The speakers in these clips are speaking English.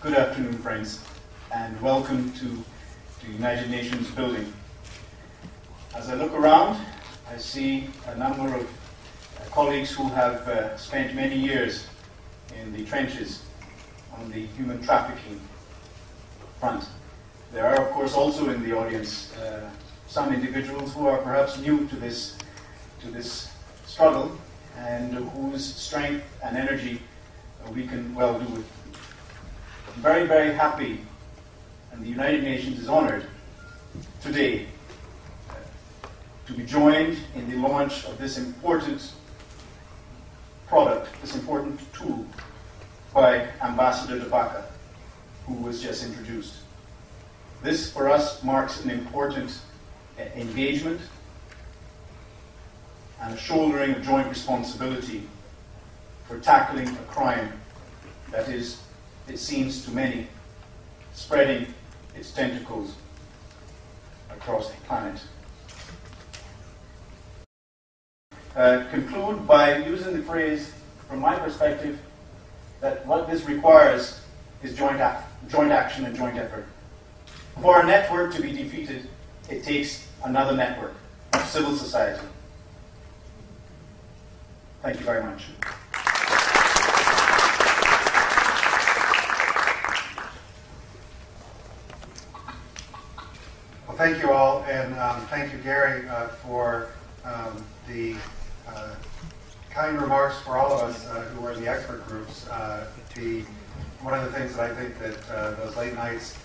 Good afternoon, friends, and welcome to the United Nations building. As I look around, I see a number of colleagues who have spent many years in the trenches on the human trafficking front. There are, of course, also in the audience some individuals who are perhaps new to this struggle and whose strength and energy we can well do with. I'm very, very happy, and the United Nations is honored today to be joined in the launch of this important product, this important tool, by Ambassador CdeBaca, who was just introduced. This, for us, marks an important engagement and a shouldering of joint responsibility for tackling a crime that is, it seems to many, spreading its tentacles across the planet. Conclude by using the phrase, from my perspective, that what this requires is joint action and joint effort. For a network to be defeated, it takes another network of civil society. Thank you very much. Well, thank you all, and thank you, Gary, for the kind remarks for all of us who were in the expert groups. One of the things that I think that those late nights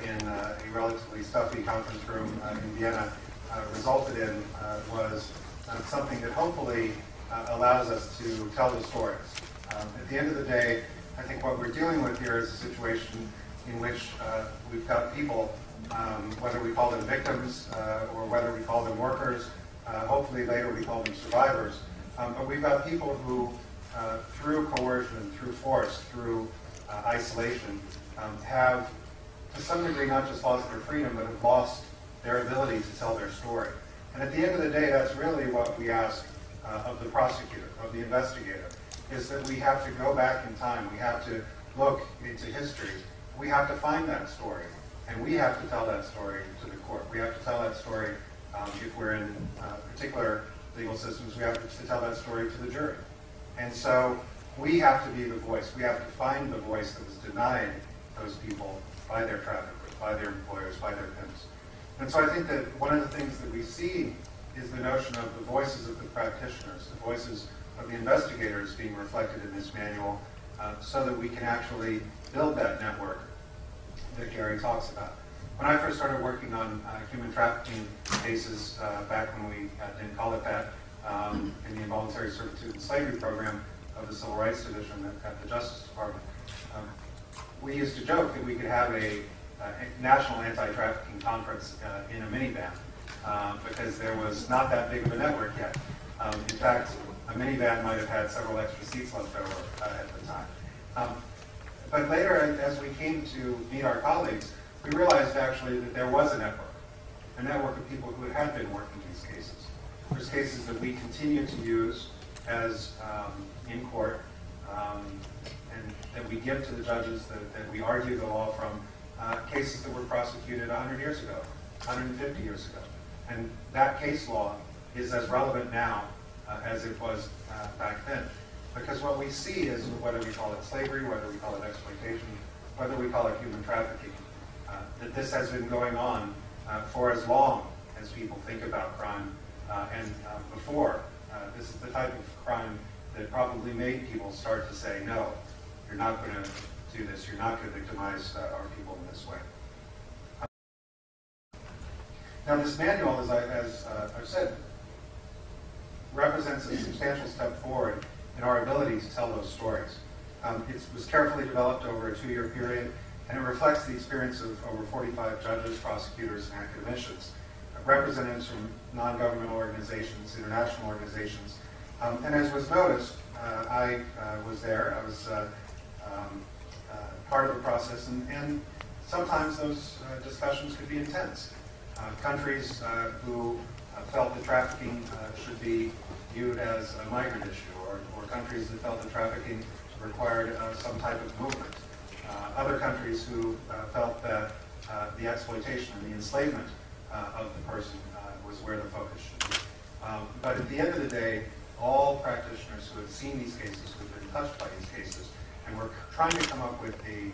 in a relatively stuffy conference room in Vienna resulted in was something that hopefully allows us to tell the stories. At the end of the day, I think what we're dealing with here is a situation in which we've got people, whether we call them victims or whether we call them workers, hopefully later we call them survivors, but we've got people who, through coercion, through force, through isolation, have to some degree not just lost their freedom, but have lost their ability to tell their story. And at the end of the day, that's really what we ask of the prosecutor, of the investigator, is that we have to go back in time. We have to look into history. We have to find that story, and we have to tell that story to the court. We have to tell that story, if we're in particular legal systems, we have to tell that story to the jury. And so we have to be the voice. We have to find the voice that was denied those people by their traffickers, by their employers, by their pimps. And so I think that one of the things that we see is the notion of the voices of the practitioners, the voices of the investigators being reflected in this manual, so that we can actually build that network that Gary talks about. When I first started working on human trafficking cases back when we didn't call it that, in the Involuntary Servitude and Slavery Program of the Civil Rights Division at the Justice Department, we used to joke that we could have a national anti-trafficking conference in a minivan because there was not that big of a network yet. In fact, a minivan might have had several extra seats left over at the time. But later, as we came to meet our colleagues, we realized actually that there was a network of people who had been working these cases. There's cases that we continue to use as in court, and that we give to the judges, that we argue the law from, cases that were prosecuted 100 years ago, 150 years ago. And that case law is as relevant now as it was back then. Because what we see is, whether we call it slavery, whether we call it exploitation, whether we call it human trafficking, that this has been going on for as long as people think about crime, and before. This is the type of crime that probably made people start to say, no, you're not going to do this, you're not going to victimize our people in this way. Now this manual, as I've said, represents a substantial step forward in our ability to tell those stories. It was carefully developed over a 2-year period, and it reflects the experience of over 45 judges, prosecutors, and academicians, representatives from non-governmental organizations, international organizations. And as was noticed, I was there. I was part of the process, and sometimes those discussions could be intense. Countries who felt that trafficking should be viewed as a migrant issue, or countries that felt that trafficking required some type of movement. other countries who felt that the exploitation and the enslavement of the person was where the focus should be. But at the end of the day, all practitioners who have seen these cases, who have been touched by these cases, and we're trying to come up with a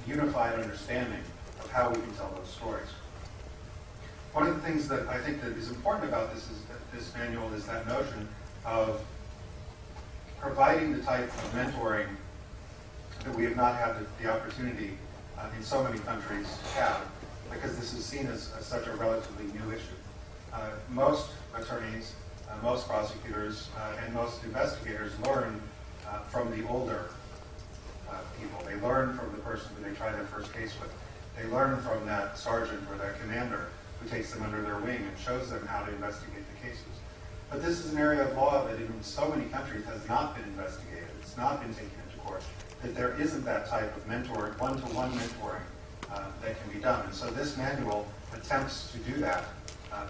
unified understanding of how we can tell those stories. One of the things that I think that is important about this is that this manual is that notion of providing the type of mentoring that we have not had the opportunity in so many countries to have, because this is seen as such a relatively new issue. Most attorneys, most prosecutors, and most investigators learn from the older people. They learn from the person who they try their first case with. They learn from that sergeant or that commander who takes them under their wing and shows them how to investigate the cases. But this is an area of law that in so many countries has not been investigated. It's not been taken into court. That there isn't that type of mentoring, one-to-one mentoring that can be done. And so this manual attempts to do that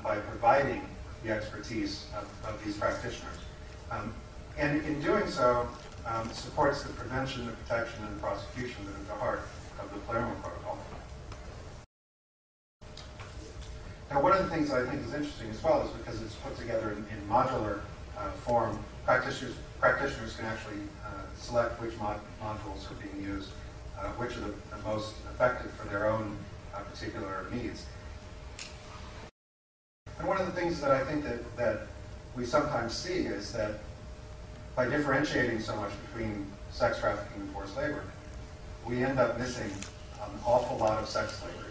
by providing the expertise of these practitioners. And in doing so, supports the prevention, the protection, and the prosecution that are at the heart of the Palermo Protocol. Now, one of the things that I think is interesting as well is because it's put together in modular form, practitioners can actually select which modules are being used, which are the most effective for their own particular needs. And one of the things that I think that we sometimes see is that by differentiating so much between sex trafficking and forced labor, we end up missing an awful lot of sex slavery.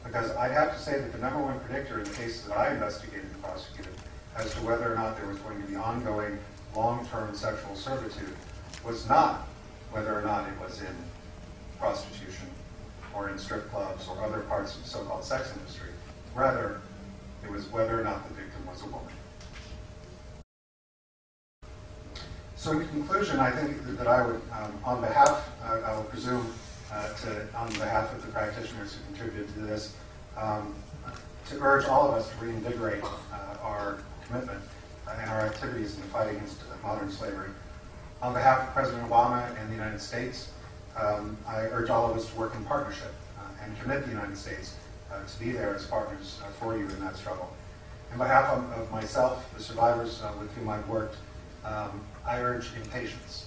Because I'd have to say that the number one predictor in the cases that I investigated and prosecuted as to whether or not there was going to be ongoing long-term sexual servitude was not whether or not it was in prostitution or in strip clubs or other parts of the so-called sex industry. Rather, it was whether or not the victim was a woman. So in conclusion, I think that I would, on behalf, I will presume, on behalf of the practitioners who contributed to this, to urge all of us to reinvigorate our commitment and our activities in the fight against modern slavery. On behalf of President Obama and the United States, I urge all of us to work in partnership and commit the United States to be there as partners for you in that struggle. On behalf of myself, the survivors with whom I've worked, I urge impatience.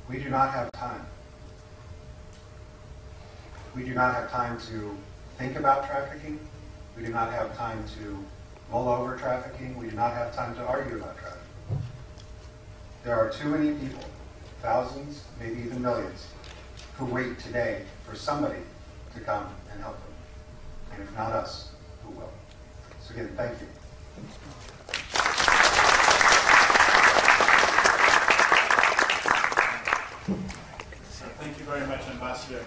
We do not have time. We do not have time to think about trafficking. We do not have time to mull over trafficking. We do not have time to argue about trafficking. There are too many people, thousands, maybe even millions, who wait today for somebody to come and help them. And if not us, who will? So again, thank you. So thank you very much, Ambassador.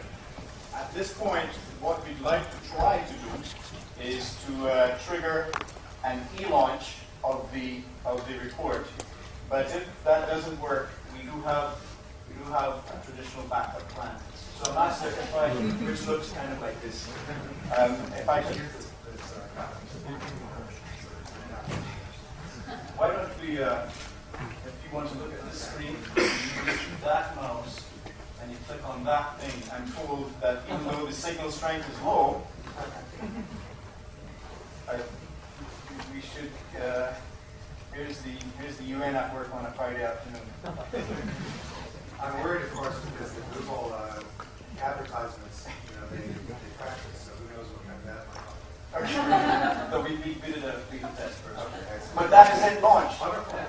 At this point, what we'd like to try to do is to trigger an e-launch of the report. But if that doesn't work, we do have a traditional backup plan. So Ambassador, which looks kind of like this. If I could, why don't we, if you want to look at the screen, you use that mouse and you click on that thing. I'm told that even though the signal strength is low, we should. Here's the UN at work on a Friday afternoon. I'm worried, of course, because the Google advertisements, they practice, so who knows what kind of that might be. So we did a test first. Okay, but that is in launch. Wonderful.